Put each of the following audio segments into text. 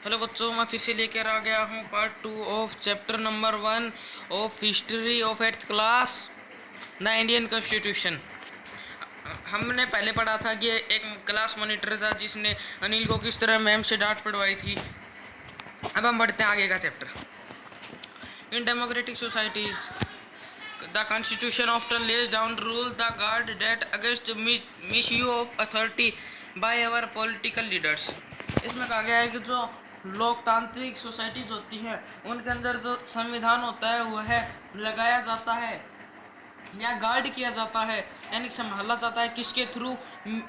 Hello बच्चों, मैं फिर से लेकर आ गया हूँ part 2 of chapter number 1 of history of 8th class the Indian constitution. हमने पहले पढ़ा था कि एक क्लास मॉनिटर था जिसने अनिल को किस तरह मैम से डांट पड़वाई थी। अब हम बढ़ते हैं आगे का chapter. In democratic societies the constitution often lays down rule the guard that against misuse of authority by our political leaders. इसमें कहा गया है कि जो लोकतांत्रिक सोसाइटीज होती हैं उनके अंदर जो संविधान होता है वह लगाया जाता है या गार्ड किया जाता है, यानी संभाला जाता है किसके थ्रू?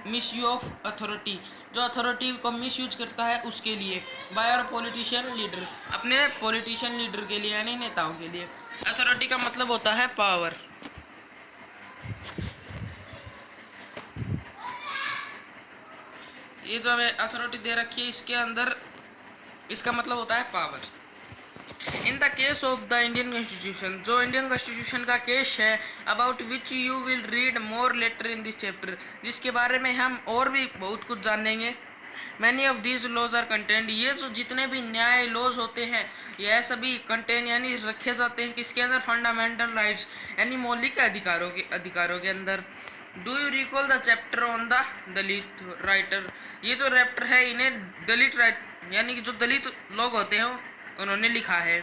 मिसयूज ऑफ अथॉरिटी, जो अथॉरिटी को मिसयूज करता है उसके लिए, बाय और पॉलिटिशियन लीडर, अपने पॉलिटिशियन लीडर के लिए यानी नेताओं के लिए। अथॉरिटी का मतलब होता है पावर। ये जो हमें अथॉरिटी दे रखी है इसके अंदर इसका मतलब होता है power. In the case of the Indian constitution, जो इंडियन कॉन्स्टिट्यूशन का केस है, about which you will read more later in this chapter, जिसके बारे में हम और भी बहुत कुछ जानेंगे। Many of these laws are content, ये जो जितने भी न्याय लॉज होते हैं यह सभी कंटेंट यानी रखे जाते हैं किसके अंदर? फंडामेंटल राइट्स यानी मौलिक अधिकारों के अंदर। Do you recall the chapter on the Dalit writer, ये जो रैप्टर है इन्हें दलित राइट यानी कि जो दलित लोग होते हैं उन्होंने लिखा है।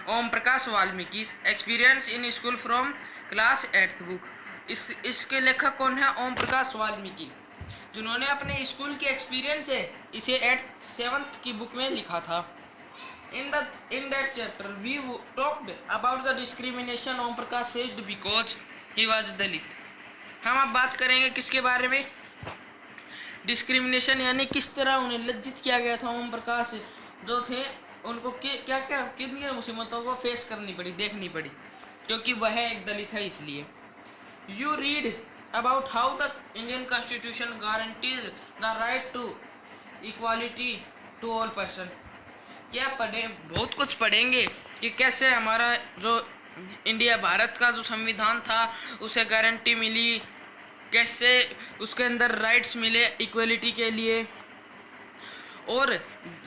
Om Prakash Valmiki, experience in school from class 8th book. इसके लेखक कौन है? ओम प्रकाश वाल्मीकि, जिन्होंने अपने स्कूल की एक्सपीरियंस है इसे 7th की बुक में लिखा था। In that chapter we talked about the discrimination Om Prakash faced because he was Dalit। हम अब बात करेंगे किसके बारे में? डिस्क्रिमिनेशन यानी किस तरह उन्हें लज्जित किया गया था। ओम प्रकाश जो थे उनको क्या क्या कितनी मुसीबतों को फेस करनी पड़ी, देखनी पड़ी, क्योंकि वह एक दलित है इसलिए। You read about how the Indian constitution guarantees the right to equality to all person. क्या पढ़े? बहुत कुछ पढ़ेंगे कि कैसे हमारा जो इंडिया भारत का जो संविधान था उसे गारंटी मिली, कैसे उसके अंदर राइट्स मिले इक्वलिटी के लिए और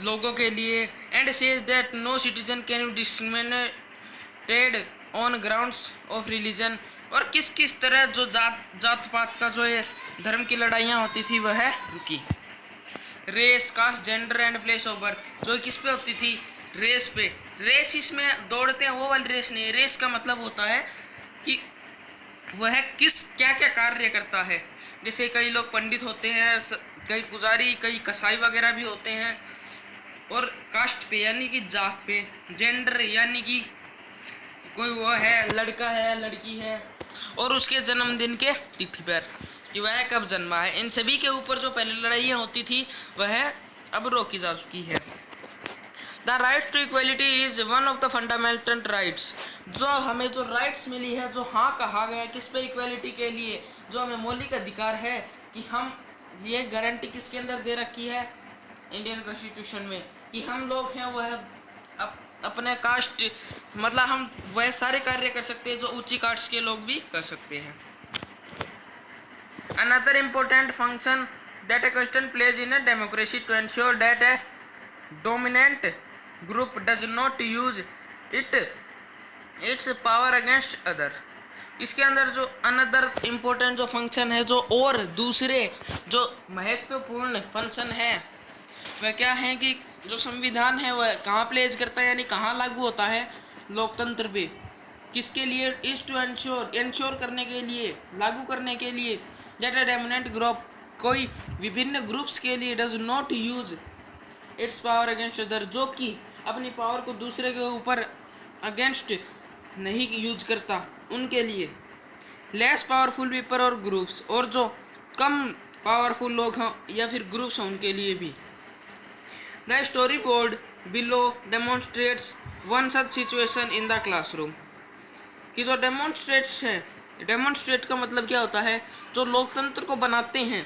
लोगों के लिए। And says that no citizen can be discriminated on grounds of religion, और किस किस तरह जो जात पात का जो ये धर्म की लड़ाइयाँ होती थी वह रुकी। Race, caste, gender and place of birth, जो किस पे होती थी? रेस पे। रेस इसमें दौड़ते हैं वो वाली रेस नहीं, रेस का मतलब होता है कि वह किस क्या क्या कार्य करता है। जैसे कई लोग पंडित होते हैं, कई पुजारी, कई कसाई वगैरह भी होते हैं। और कास्ट पे यानी कि जात पे। जेंडर यानी कि कोई वो है, लड़का है, लड़की है, और उसके जन्मदिन के तिथि पर कि वह कब जन्मा है। इन सभी के ऊपर जो पहले लड़ाइयाँ होती थी वह अब रोकी जा चुकी है। The right to equality is one of the fundamental rights, जो हमें जो राइट्स मिली है, जो हाँ कहा गया है किस पे? इक्वलिटी के लिए, जो हमें मौलिक अधिकार है कि हम ये गारंटी किसके अंदर दे रखी है? इंडियन कॉन्स्टिट्यूशन में, कि हम लोग हैं वह अपने कास्ट मतलब हम वह सारे कार्य कर सकते हैं जो ऊंची कास्ट के लोग भी कर सकते हैं। Another important function that a constitution plays in a democracy to ensure that a dominant group does not use its power against other। इसके अंदर जो अनदर इम्पोर्टेंट जो फंक्शन है, जो और दूसरे जो महत्वपूर्ण फंक्शन है वह क्या है कि जो संविधान है वह कहाँ प्लेज करता है यानी कहाँ लागू होता है? लोकतंत्र पे। किसके लिए? इज टू इंश्योर करने के लिए, लागू करने के लिए दैट अ डोमिनेंट ग्रुप, कोई विभिन्न ग्रुप्स के लिए, does not use it's power against other, जो कि अपनी पावर को दूसरे के ऊपर अगेंस्ट नहीं यूज करता, उनके लिए। लेस पावरफुल पीपल और ग्रुप्स, और जो कम पावरफुल लोग हों या फिर ग्रुप्स हों उनके लिए भी। The story board below demonstrates one such situation in the classroom, कि जो डेमोन्स्ट्रेट्स है, डेमोन्स्ट्रेट का मतलब क्या होता है? जो लोकतंत्र को बनाते हैं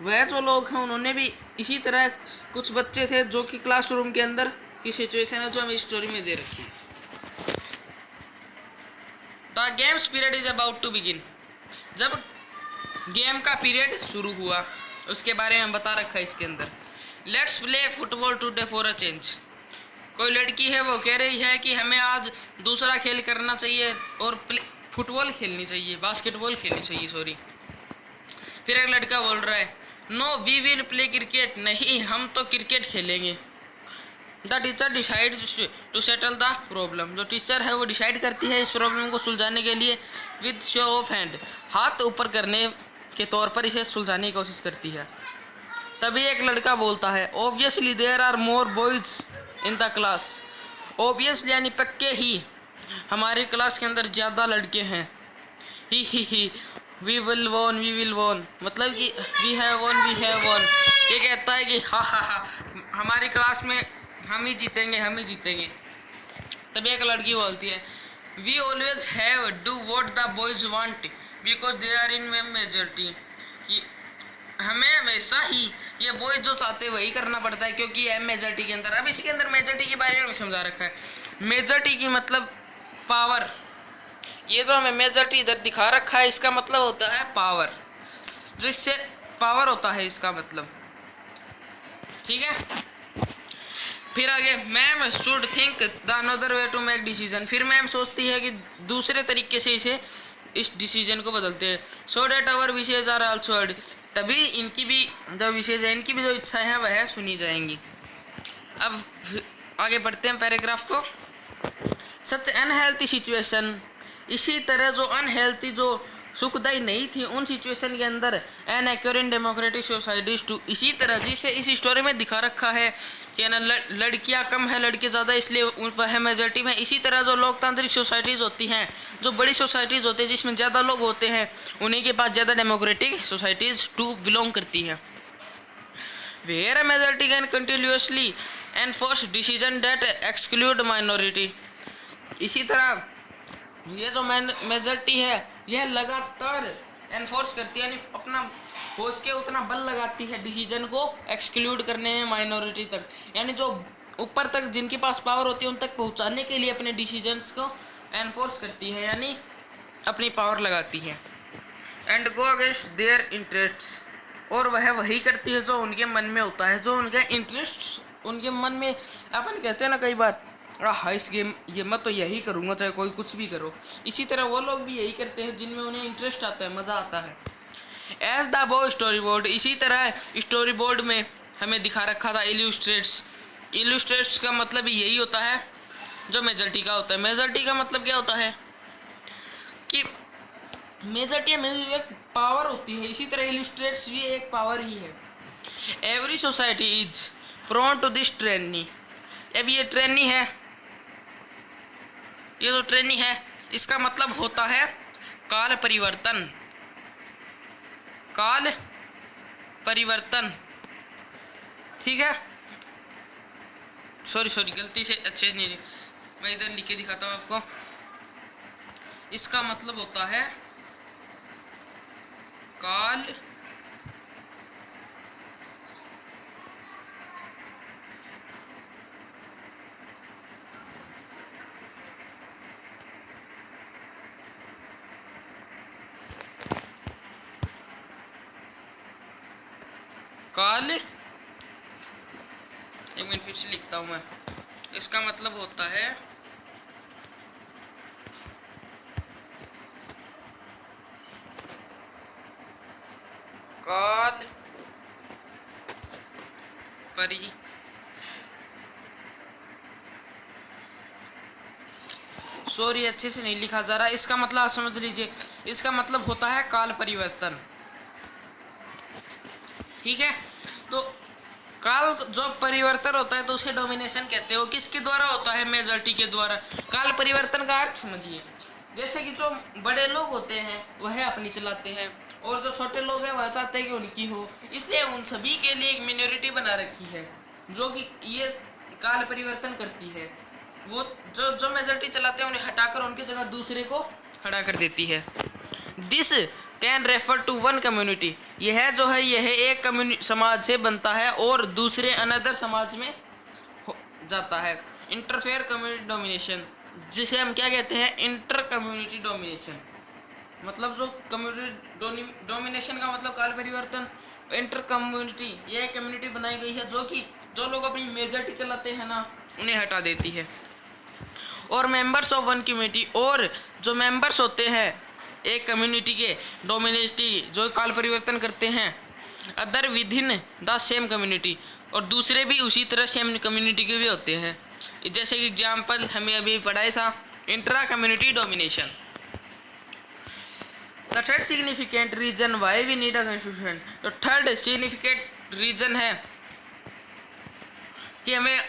वह जो लोग हैं उन्होंने भी इसी तरह कुछ बच्चे थे जो कि क्लासरूम के अंदर की सिचुएशन है जो हमें स्टोरी में दे रखी है। The games period is about to begin, जब गेम का पीरियड शुरू हुआ उसके बारे में बता रखा है इसके अंदर। Let's play football today for a change. कोई लड़की है वो कह रही है कि हमें आज दूसरा खेल करना चाहिए और फुटबॉल खेलनी चाहिए, बास्केटबॉल खेलनी चाहिए, सॉरी। फिर एक लड़का बोल रहा है no we will play cricket, नहीं हम तो क्रिकेट खेलेंगे। The teacher decide to settle the problem, जो टीचर है वो डिसाइड करती है इस प्रॉब्लम को सुलझाने के लिए विद शो ऑफ हैंड, हाथ ऊपर करने के तौर पर इसे सुलझाने की कोशिश करती है। तभी एक लड़का बोलता है obviously there are more boys in the class, obviously यानी पक्के ही हमारी क्लास के अंदर ज़्यादा लड़के हैं। ही वी विल वॉन, मतलब कि वी हैव वॉन, ये कहता है कि हा हमारी क्लास में हम ही जीतेंगे। तभी एक लड़की बोलती है we always have do what the boys want because they are in majority, हमें हमेशा ही ये बॉयज जो चाहते हैं वही करना पड़ता है क्योंकि ये मेजॉरिटी के अंदर। अब इसके अंदर मेजॉरिटी के बारे में समझा रखा है। मेजॉरिटी की मतलब पावर, ये जो हमें मेजॉरिटी इधर दिखा रखा है इसका मतलब होता है पावर, जो इससे पावर होता है इसका मतलब, ठीक है। फिर आगे ma'am should think the another way to make decision, फिर मैम सोचती है कि दूसरे तरीके से इस डिसीजन को बदलते हैं। So that our wishes are also heard, तभी इनकी भी जो विशेज है, इनकी भी जो इच्छाएं हैं वह सुनी जाएंगी। अब आगे बढ़ते हैं पैराग्राफ को। सच अनहेल्थी सिचुएशन, इसी तरह जो अनहेल्थी जो सुखदायी नहीं थी उन सिचुएशन के अंदर एन एक्यूरेंट डेमोक्रेटिक सोसाइटीज टू, इसी तरह जिसे इस स्टोरी में दिखा रखा है कि ना लड़कियां कम है लड़के ज़्यादा इसलिए वह मेजॉरिटी में, इसी तरह जो लोकतांत्रिक सोसाइटीज़ होती हैं, जो बड़ी सोसाइटीज़ होती हैं जिसमें ज़्यादा लोग होते हैं, उन्हीं के पास ज़्यादा डेमोक्रेटिक सोसाइटीज़ टू बिलोंग करती है। Where a majority can continuously enforce decision that exclude minority, इसी तरह ये जो मेजॉरिटी है यह लगातार एनफोर्स करती है, यानी अपना हो सके उतना बल लगाती है डिसीजन को एक्सक्लूड करने में माइनॉरिटी तक, यानी जो ऊपर तक जिनके पास पावर होती है उन तक पहुंचाने के लिए अपने डिसीजंस को एनफोर्स करती है, यानी अपनी पावर लगाती है। And go against their interests, और वह वही करती है जो उनके मन में होता है, जो उनका इंटरेस्ट उनके मन में, अपन कहते हैं ना कई बार हाँ इस गेम ये मैं तो यही करूँगा चाहे कोई कुछ भी करो, इसी तरह वो लोग भी यही करते हैं जिनमें उन्हें इंटरेस्ट आता है, मज़ा आता है। एज द बो स्टोरी बोर्ड, इसी तरह स्टोरी बोर्ड में हमें दिखा रखा था इल्यूस्ट्रेट्स का मतलब यही होता है जो मेजॉरिटी का होता है। मेजॉरिटी का मतलब क्या होता है कि मेजॉरिटी में एक पावर होती है, इसी तरह इल्यूस्ट्रेट्स भी एक पावर ही है। Every society is prone to this tyranny, अब ये ट्रेनी है, ये जो ट्रेनी है इसका मतलब होता है काल परिवर्तन, ठीक है। सॉरी गलती से अच्छे नहीं, मैं इधर लिख के दिखाता हूँ आपको। इसका मतलब होता है काल एक मिनट फिर से लिखता हूँ मैं। इसका मतलब होता है काल सॉरी अच्छे से नहीं लिखा जा रहा, इसका मतलब आप समझ लीजिए, इसका मतलब होता है काल परिवर्तन, ठीक है। तो काल जो परिवर्तन होता है तो उसे डोमिनेशन कहते हैं। वो किसके द्वारा होता है? मेजॉरिटी के द्वारा। काल परिवर्तन का अर्थ समझिए, जैसे कि जो बड़े लोग होते हैं वह अपनी चलाते हैं और जो छोटे लोग हैं वह चाहते हैं कि उनकी हो, इसलिए उन सभी के लिए एक मिनोरिटी बना रखी है जो कि ये काल परिवर्तन करती है। वो जो मेजॉरिटी चलाते हैं उन्हें हटाकर उनकी जगह दूसरे को खड़ा कर देती है। This can refer to one community, यह जो है यह एक समाज से बनता है और दूसरे अनदर समाज में जाता है। इंटरफेयर कम्युनिटी डोमिनेशन, जिसे हम क्या कहते हैं? Inter community domination. मतलब जो कम्युनिटी डोमिनेशन का मतलब काल परिवर्तन, इंटर कम्युनिटी, यह कम्युनिटी बनाई गई है जो लोग अपनी मेजॉरिटी चलाते हैं ना, उन्हें हटा देती है। और मेंबर्स ऑफ वन कम्युनिटी, और जो मेंबर्स होते हैं एक कम्युनिटी के, डोमिनेटी जो काल परिवर्तन करते हैं, other with in the same community, और दूसरे भी उसी तरह सेम कम्युनिटी के भी होते हैं। जैसे कि एग्जाम्पल हमें अभी पढ़ाया था, intra community domination. The third significant reason why we need a constitution, तो थर्ड सिग्निफिकेंट रीजन है कि हमें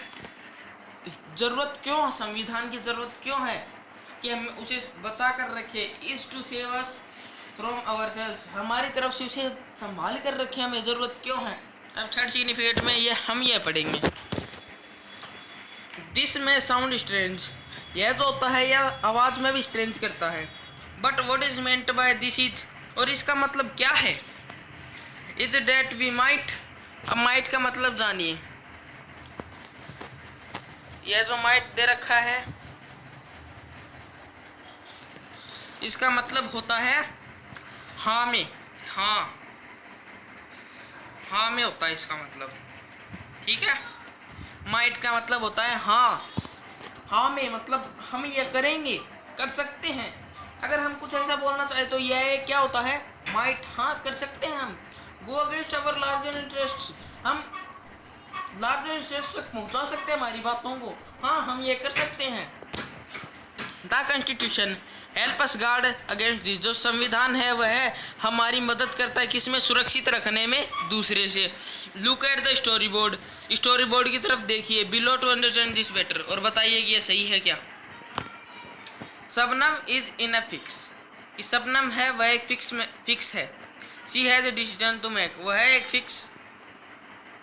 जरूरत क्यों, संविधान की जरूरत क्यों है कि हम उसे बचा कर रखे, is to save us from our self, हमारी तरफ से उसे संभाल कर रखे, हमें जरूरत क्यों है। अब थर्ड सिग्निफिकेंट में ये पढ़ेंगे। दिस में साउंड स्ट्रेंज, यह जो होता है यह आवाज में भी स्ट्रेंज करता है। But what is meant by this is, और इसका मतलब क्या है। इज डेट वी माइट, अब माइट का मतलब जानिए। यह जो माइट दे रखा है इसका मतलब होता है हाँ में, हाँ में होता है इसका मतलब, ठीक है। माइट का मतलब होता है हाँ में, मतलब हम यह करेंगे, कर सकते हैं। अगर हम कुछ ऐसा बोलना चाहे तो यह क्या होता है, माइट, हाँ कर सकते हैं हम। गो अगेंस्ट अवर लार्जर इंटरेस्ट, हम लार्जर इंटरेस्ट तक पहुंचा सकते हैं हमारी बातों को, हाँ हम ये कर सकते हैं। The constitution help us guard against this, जो संविधान है वह हमारी मदद करता है किसमें, सुरक्षित रखने में दूसरे से। Look at the story board की तरफ देखिए, below to understand this better, और बताइए कि यह सही है क्या। Shabnam is in a fix, Shabnam है वह एक फिक्स है। She has a decision to make, वह है एक फिक्स,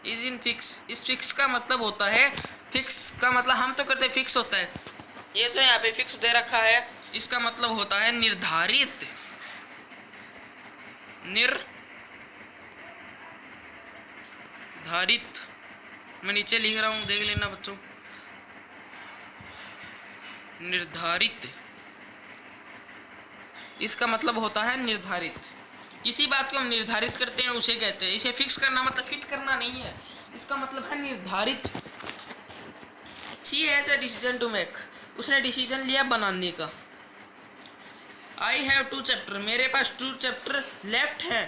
इज इन फिक्स, इस फिक्स का मतलब होता है, फिक्स का मतलब हम तो करते फिक्स होता है, ये जो यहाँ पे फिक्स दे रखा है इसका मतलब होता है निर्धारित, निर्धारित। मैं नीचे लिख रहा हूँ, देख लेना बच्चों, निर्धारित, इसका मतलब होता है निर्धारित। किसी बात को हम निर्धारित करते हैं उसे कहते हैं, इसे फिक्स करना मतलब फिट करना नहीं है, इसका मतलब है निर्धारित। She has a decision to make, उसने डिसीजन लिया बनाने का। आई हैव 2 चैप्टर, मेरे पास 2 चैप्टर लेफ्ट है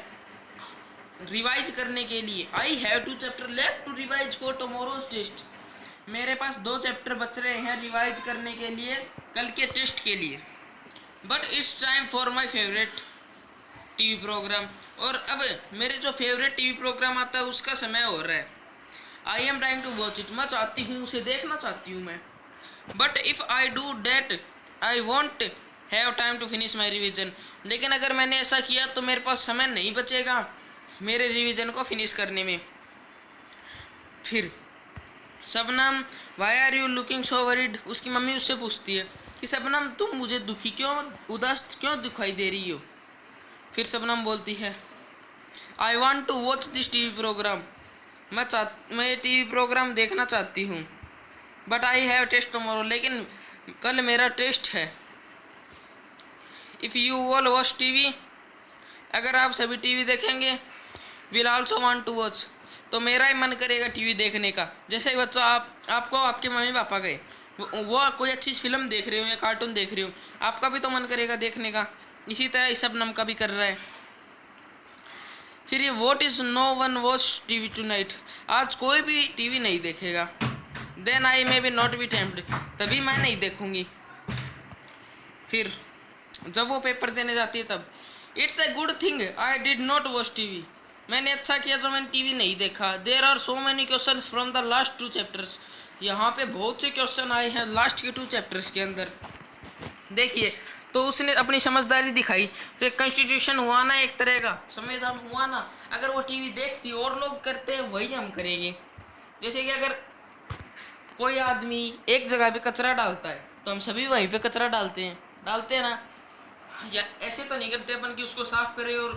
रिवाइज करने के लिए। I have 2 chapter left to revise for tomorrow's test, मेरे पास 2 चैप्टर बच रहे हैं रिवाइज करने के लिए कल के टेस्ट के लिए। But it's time for my favourite TV programme, और अब मेरे जो फेवरेट टीवी प्रोग्राम आता है उसका समय हो रहा है। I am trying to watch it, मैं चाहती हूँ उसे देखना चाहती हूँ मैं। But if I do that I won't have time to finish my revision, लेकिन अगर मैंने ऐसा किया तो मेरे पास समय नहीं बचेगा मेरे रिविजन को फिनिश करने में। फिर Shabnam why are you looking so worried, उसकी मम्मी उससे पूछती है कि शबनम तुम मुझे दुखी क्यों, उदास क्यों दिखाई दे रही हो। फिर शबनम बोलती है I want to watch this TV programme, मैं टीवी प्रोग्राम देखना चाहती हूँ। But I have test tomorrow, लेकिन कल मेरा टेस्ट है। If you all watch TV, अगर आप सभी टीवी देखेंगे, will also want to watch, तो मेरा ही मन करेगा टीवी देखने का। जैसे कि बच्चों आपको आपके मम्मी पापा गए वो कोई अच्छी फिल्म देख रहे हो या कार्टून देख रहे हो, आपका भी तो मन करेगा देखने का, इसी तरह शबनम का भी कर रहा है। फिर ये what is no one watch TV tonight, आज कोई भी टीवी नहीं देखेगा। Then I may be not be tempted, तभी मैं नहीं देखूंगी। फिर जब वो पेपर देने जाती है तब it's a good thing I did not watch TV, मैंने अच्छा किया जो मैंने टीवी नहीं देखा। There are so many question from the last 2 chapters, यहाँ पे बहुत से क्वेश्चन आए हैं लास्ट के 2 चैप्टर्स के अंदर। देखिए तो उसने अपनी समझदारी दिखाई, तो कॉन्स्टिट्यूशन हुआ ना एक तरह का, संविधान हुआ ना। अगर वो टीवी देखती और लोग करते हैं वही हम करेंगे। जैसे कि अगर कोई आदमी एक जगह पे कचरा डालता है तो हम सभी वहीं पे कचरा डालते हैं ना, या ऐसे तो नहीं करते अपन कि उसको साफ करें और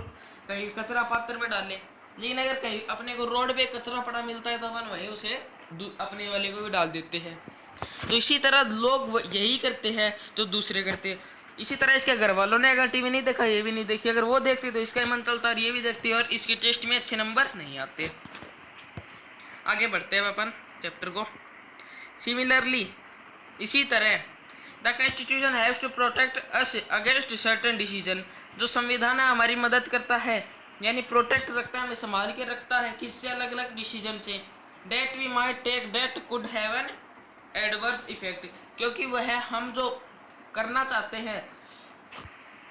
कहीं कचरा पात्र में डालें। लेकिन अगर कहीं अपने को रोड पे कचरा पड़ा मिलता है तो अपन वहीं उसे अपने वाले को भी डाल देते हैं। तो इसी तरह लोग यही करते हैं जो दूसरे करते हैं। इसी तरह इसके घर वालों ने अगर टीवी नहीं देखा, ये भी नहीं देखी, अगर वो देखती तो इसका ही मन चलता और ये भी देखती और इसके टेस्ट में अच्छे नंबर नहीं आते। आगे बढ़ते हैं अपन चैप्टर को। सिमिलरली, इसी तरह the constitution haves to protect us against certain decision, जो संविधान है हमारी मदद करता है, यानी प्रोटेक्ट रखता है, हमें संभाल के रखता है किससे, अलग अलग डिसीजन से। That we might take that could have an adverse effect, क्योंकि वह हम जो करना चाहते हैं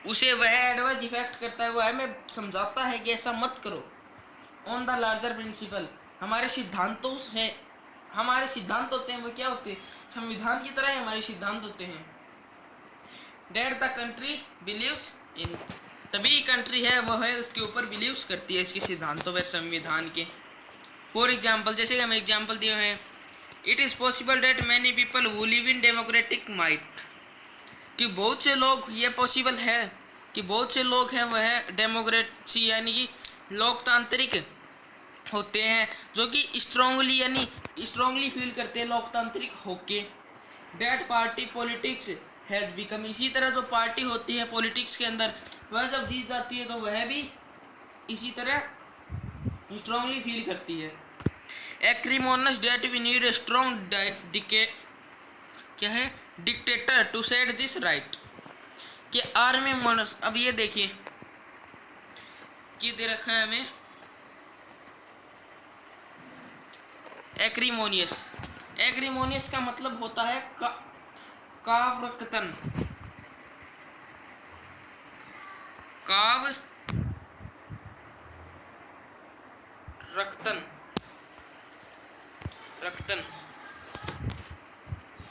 उसे वह एडवर्स इफेक्ट करता है, वह हमें समझाता है कि ऐसा मत करो। ऑन द लार्जर प्रिंसिपल, हमारे सिद्धांतों से, हमारे सिद्धांत होते हैं वो क्या होते हैं, संविधान की तरह हमारे सिद्धांत होते हैं। That the country believes in, तभी कंट्री है वो है उसके ऊपर बिलीव्स करती है, इसके सिद्धांतों पर, संविधान के। फॉर एग्जाम्पल, जैसे कि हम एग्जाम्पल दिए हैं, it is possible that many people who live in democratic might, कि बहुत से लोग, ये पॉसिबल है कि बहुत से लोग हैं वह डेमोक्रेसी यानी कि लोकतांत्रिक होते हैं, जो कि स्ट्रांगली यानी स्ट्रांगली फील करते हैं लोकतांत्रिक होके। That party politics has become, इसी तरह जो पार्टी होती है पॉलिटिक्स के अंदर, वह जब जीत जाती है तो वह भी इसी तरह स्ट्रांगली फील करती है। Acrimonious that we need a strong क्या है, dictator to set this right, कि आर्मी मोनस, अब ये देखिए कि दे रखा है हमें एक्रीमोनियस। एक्रीमोनियस का मतलब होता है कावरकतन, काव रक्तन, रक्तन,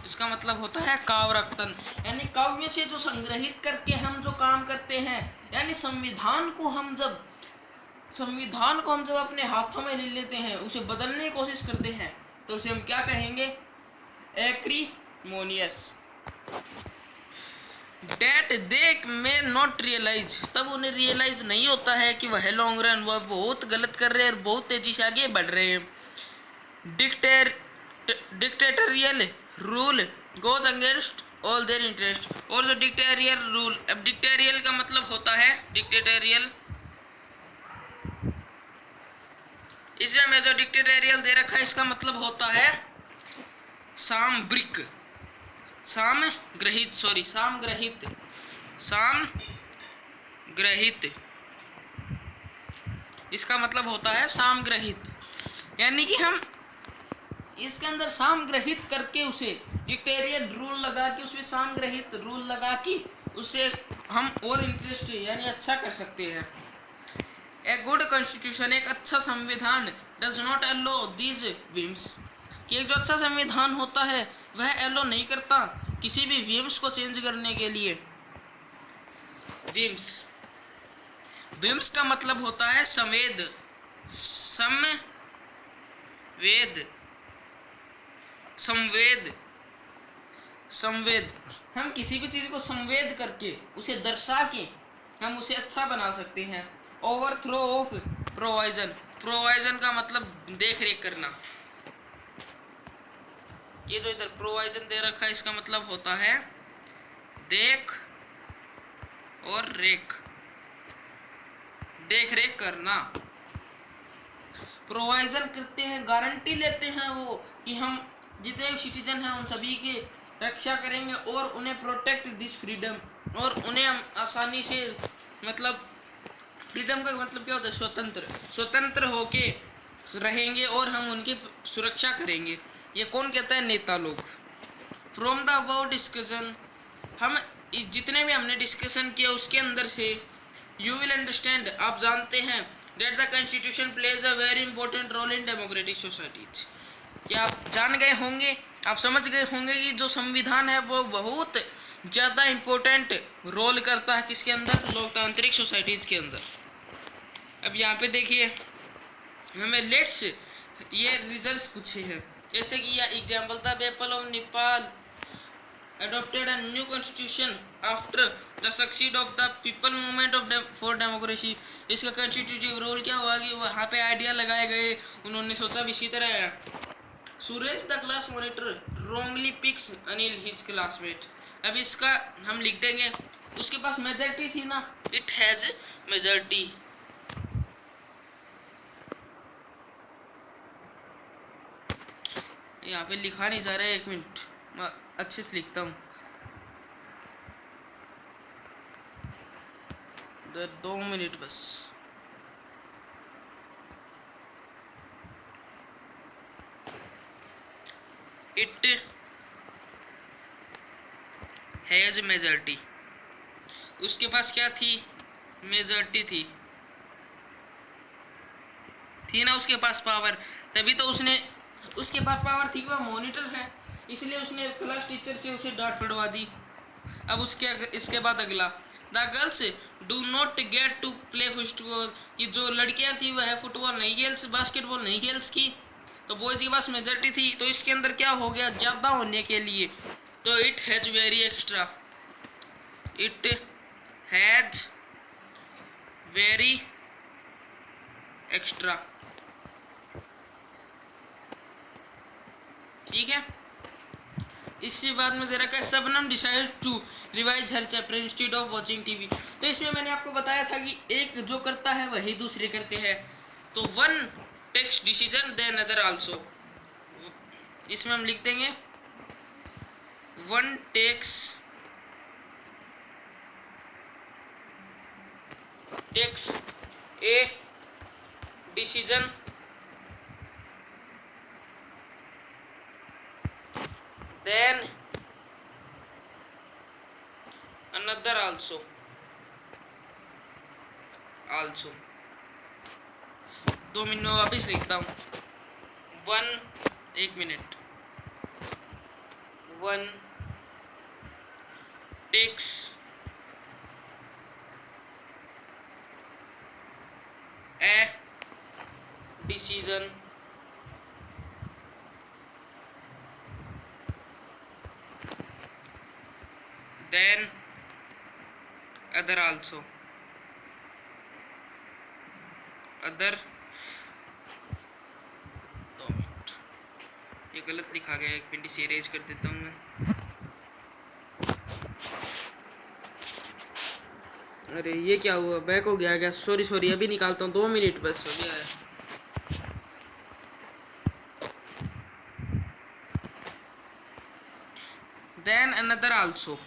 इसका मतलब होता है काव्यरक्तन, यानी काव्य से जो संग्रहित करके हम जो काम करते हैं, यानी संविधान को हम जब अपने हाथों में ले लेते हैं, उसे बदलने की कोशिश करते हैं, तो उसे हम क्या कहेंगे, एक्रीमोनियस। डेट दे में नॉट रियलाइज, तब उन्हें रियलाइज नहीं होता है कि वह लॉन्ग रन वह बहुत गलत कर रहे हैं और बहुत तेजी से आगे बढ़ रहे हैं। Dictatorial rule goes against all their interest, और जो डिक्टेरियल रूल, अब डिक्टेरियल का मतलब होता है, डिक्टेटोरियल, इसमें हमें जो डिक्टेटोरियल दे रखा है इसका मतलब होता है सामग्रिक, सामग्रहित, इसका मतलब होता है सामग्रहित, यानी कि हम इसके अंदर सामग्रहित करके उसे डिक्टेरियल रूल लगा के, उसमें सामग्रहित रूल लगा के उसे हम और इंटरेस्ट यानी अच्छा कर सकते हैं। ए गुड कॉन्स्टिट्यूशन, एक अच्छा संविधान, does not allow these whims, कि एक जो अच्छा संविधान होता है वह एलो नहीं करता किसी भी विम्स को चेंज करने के लिए। विम्स का मतलब होता है संवेद, संवेद, हम किसी भी चीज़ को संवेद करके उसे दर्शा के हम उसे अच्छा बना सकते हैं। ओवरथ्रो ऑफ प्रोवाइजन, प्रोवाइजन का मतलब देख रेख करना, ये जो इधर प्रोवाइजन दे रखा है इसका मतलब होता है देख और रेख, देख रेख करना। प्रोवाइजन करते हैं, गारंटी लेते हैं वो कि हम जितने भी सिटीजन हैं उन सभी की रक्षा करेंगे और उन्हें प्रोटेक्ट दिस फ्रीडम, और उन्हें हम आसानी से, मतलब फ्रीडम का मतलब क्या होता है, स्वतंत्र होके रहेंगे और हम उनकी सुरक्षा करेंगे। ये कौन कहता है, नेता लोग। फ्रॉम द अबाउट डिस्कशन, हम जितने भी हमने डिस्कशन किया उसके अंदर से, यू विल अंडरस्टैंड, आप जानते हैं, that the constitution plays a very important role in democratic societies, क्या आप जान गए होंगे, आप समझ गए होंगे कि जो संविधान है वो बहुत ज़्यादा इम्पोर्टेंट रोल करता है किसके अंदर, लोकतांत्रिक सोसाइटीज़ के अंदर। अब यहाँ पे देखिए हमें लेट्स ये रिजल्ट्स पूछे हैं, जैसे कि यह एग्जाम्पल था, people of Nepal adopted a new constitution after the succeed of the people movement of for democracy। इसका कॉन्स्टिट्यूटिव रोल क्या हुआ कि वहाँ पे आइडिया लगाए गए, उन्होंने सोचा भी इसी तरह है। Suresh the class monitor wrongly picks Anil his classmate, अब इसका हम लिख देंगे उसके पास मेजॉरिटी थी ना, इट हैज मेजॉरिटी। यहाँ पे लिखा नहीं जा रहा है, 1 मिनट मैं अच्छे से लिखता हूँ। 2 मिनट बस। इट हैज मेजॉरिटी, उसके पास क्या थी, मेजॉरिटी थी ना उसके पास पावर, तभी तो उसके पास पावर थी, वह मॉनिटर है, इसलिए उसने क्लास टीचर से उसे डांट पड़वा दी। अब इसके बाद अगला, the girls do not get to play football, कि जो लड़कियां थी वह फुटबॉल नहीं खेल्स, बास्केटबॉल नहीं खेल्स की, तो बॉयज के पास मेजॉरिटी थी, तो इसके अंदर क्या हो गया, ज़्यादा होने के लिए, तो it has very extra, it has very extra. ठीक है, इसके बाद में दे रखा है Shabnam decide to revise her chapter instead of watching TV. तो इसमें मैंने आपको बताया था कि एक जो करता है वही दूसरे करते हैं, तो one takes decision then other also, इसमें हम लिख देंगे one takes a decision then another also 2 minute में वापिस लिखता हूँ, 1 minute, one takes a decision then other also, other 2 minute, ये गलत लिखा गया, एक मिनट इसे इरेज कर देता हूँ मैं। अरे ये क्या हुआ, बैक हो गया क्या, सॉरी अभी निकालता हूँ, 2 मिनट बस, अभी आया। then another also.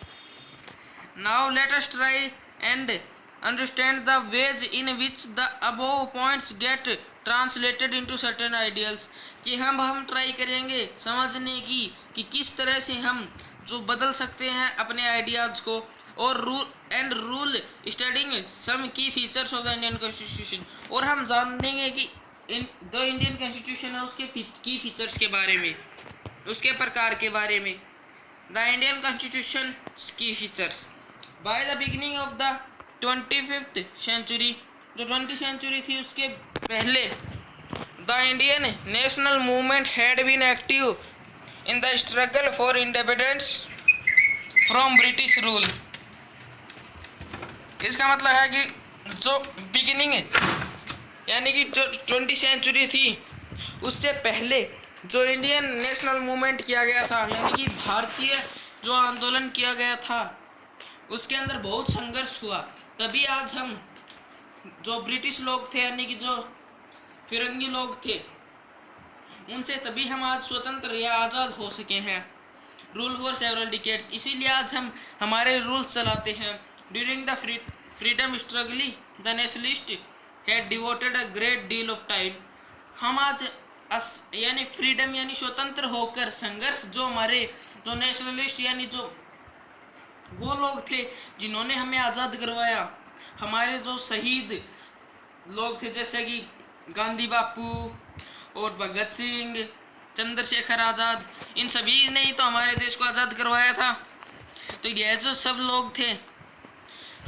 Now let us try and understand the ways in which the above points get translated into certain ideals, कि हम ट्राई करेंगे समझने की कि किस तरह से हम जो बदल सकते हैं अपने आइडियाज़ को, और रूल स्टडिंग सम की features of the Indian constitution, और हम जान देंगे कि द इंडियन कॉन्स्टिट्यूशन है उसके की फीचर्स के बारे में, उसके प्रकार के बारे में। द इंडियन कॉन्स्टिट्यूशन की features by the beginning of the 25th century, जो 20th सेंचुरी थी उसके पहले, the Indian national movement had been active in the struggle for independence from British rule. इसका मतलब है कि जो बिगिनिंग यानी कि जो 20th सेंचुरी थी उससे पहले जो इंडियन नेशनल मूवमेंट किया गया था, यानी कि भारतीय जो आंदोलन किया गया था, उसके अंदर बहुत संघर्ष हुआ, तभी आज हम जो ब्रिटिश लोग थे यानी कि जो फिरंगी लोग थे उनसे तभी हम आज स्वतंत्र या आज़ाद हो सके हैं, रूल फॉर सेवरल डिकेड्स, इसीलिए आज हम हमारे रूल्स चलाते हैं। During the freedom struggle the nationalist had devoted a great deal of time. हम आज यानी फ्रीडम यानी स्वतंत्र होकर संघर्ष, जो हमारे जो नेशनलिस्ट यानी जो वो लोग थे जिन्होंने हमें आज़ाद करवाया, हमारे जो शहीद लोग थे जैसे कि गांधी बापू और भगत सिंह, चंद्रशेखर आज़ाद, इन सभी ने ही तो हमारे देश को आज़ाद करवाया था। तो ये जो सब लोग थे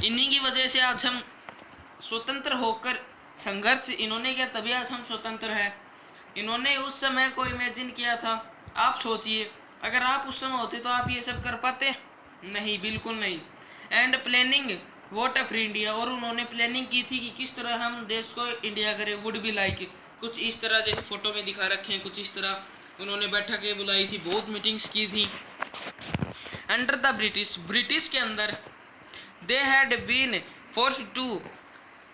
इन्हीं की वजह से आज हम स्वतंत्र होकर संघर्ष इन्होंने किया, तभी आज हम स्वतंत्र हैं। इन्होंने उस समय को इमेजिन किया था, आप सोचिए अगर आप उस समय होते तो आप ये सब कर पाते? नहीं, बिल्कुल नहीं। And planning what a free India, और उन्होंने प्लानिंग की थी कि किस तरह हम देश को इंडिया करें। वुड बी लाइक कुछ इस तरह, जैसे फोटो में दिखा रखे हैं, कुछ इस तरह उन्होंने बैठकें बुलाई थी, बहुत मीटिंग्स की थी। अंडर द ब्रिटिश के अंदर they had been forced to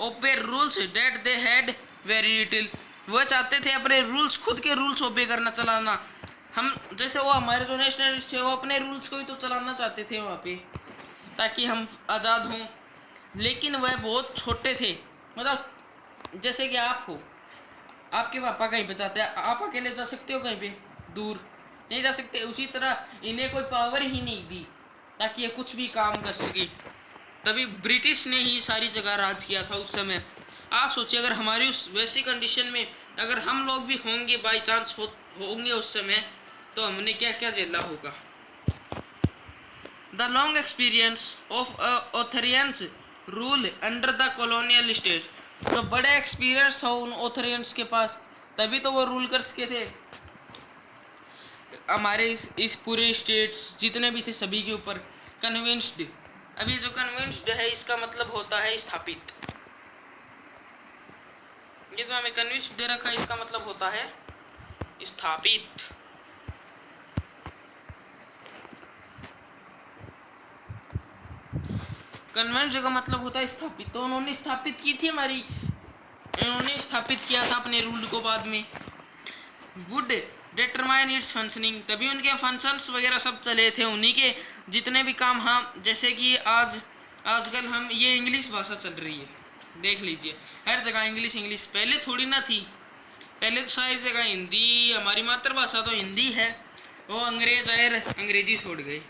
obey rules that they had very little. वह चाहते थे अपने रूल्स, खुद के रूल्स ओबे करना, चलाना। हम जैसे वो हमारे जो नेशनलिस्ट थे वो अपने रूल्स को ही तो चलाना चाहते थे वहाँ पे, ताकि हम आज़ाद हों। लेकिन वह बहुत छोटे थे, मतलब जैसे कि आप हो, आपके पापा कहीं पे जाते हैं, आप अकेले जा सकते हो कहीं पे दूर, नहीं जा सकते। उसी तरह इन्हें कोई पावर ही नहीं दी ताकि ये कुछ भी काम कर सके। तभी ब्रिटिश ने ही सारी जगह राज किया था उस समय। आप सोचिए अगर हमारी उस वैसी कंडीशन में अगर हम लोग भी होंगे, बाई चांस होंगे उस समय, तो हमने क्या क्या झेला होगा। द लॉन्ग एक्सपीरियंस ऑफ ऑथरियंस rule under the colonial state. तो बड़े एक्सपीरियंस था उन ऑथरियंस के पास, तभी तो वो रूल कर सके थे हमारे इस पूरे स्टेट्स जितने भी थे सभी के ऊपर। कन्विंस्ड, अभी जो कन्विंस्ड है इसका मतलब होता है स्थापित। ये जो हमें कन्विंस्ड दे रखा है इसका मतलब होता है स्थापित। कन्विंस्ड का मतलब होता है स्थापित। तो उन्होंने स्थापित की थी हमारी, इन्होंने स्थापित किया था अपने रूल को बाद में। वुड डिटरमाइन इट्स फंक्शनिंग, तभी उनके फंक्शंस वगैरह सब चले थे उन्हीं के जितने भी काम। हाँ, जैसे कि आजकल हम ये इंग्लिश भाषा चल रही है, देख लीजिए हर जगह इंग्लिश इंग्लिश। पहले थोड़ी ना थी, पहले तो सारी जगह हिंदी, हमारी मातृभाषा तो हिंदी है। वो अंग्रेज आए, अंग्रेजी छोड़ गए।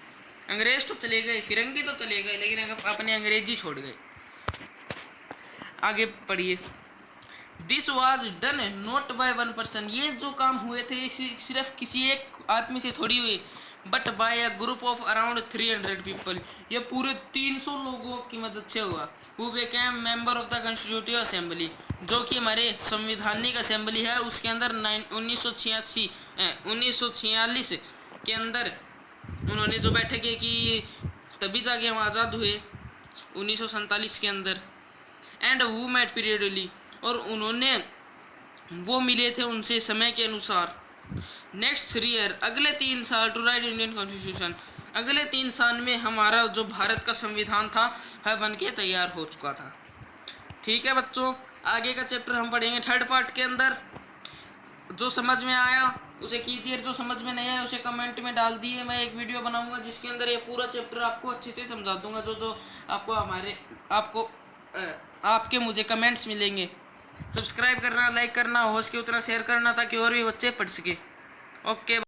अंग्रेज तो चले गए, फिरंगी तो चले गए, लेकिन अपने अंग्रेजी छोड़ गए। आगे पढ़िए। This was done not by one person, ये जो काम हुए थे सिर्फ किसी एक आदमी से थोड़ी हुए, but by a group of around 300 people, ये पूरे 300 लोगों की मदद से हुआ। Who became member of the constitutive assembly, जो कि हमारे संविधानिक असेंबली है उसके अंदर 1946 के अंदर उन्होंने जो बैठकें की, तभी जाके हम आज़ाद हुए 1947 के अंदर। एंड हु मेट पीरियडली, और उन्होंने वो मिले थे उनसे समय के अनुसार। नेक्स्ट 3 ईयर, अगले 3 साल, टू राइट इंडियन कॉन्स्टिट्यूशन, अगले 3 साल में हमारा जो भारत का संविधान था वह बन के तैयार हो चुका था। ठीक है बच्चों, आगे का चैप्टर हम पढ़ेंगे थर्ड पार्ट के अंदर। जो समझ में आया उसे कीजिए, जो समझ में नहीं आया उसे कमेंट में डाल दिए। मैं एक वीडियो बनाऊंगा जिसके अंदर ये पूरा चैप्टर आपको अच्छे से समझा दूंगा, जो आपके मुझे कमेंट्स मिलेंगे। सब्सक्राइब करना, लाइक करना, हो सके उतना शेयर करना ताकि और भी बच्चे पढ़ सके। ओके।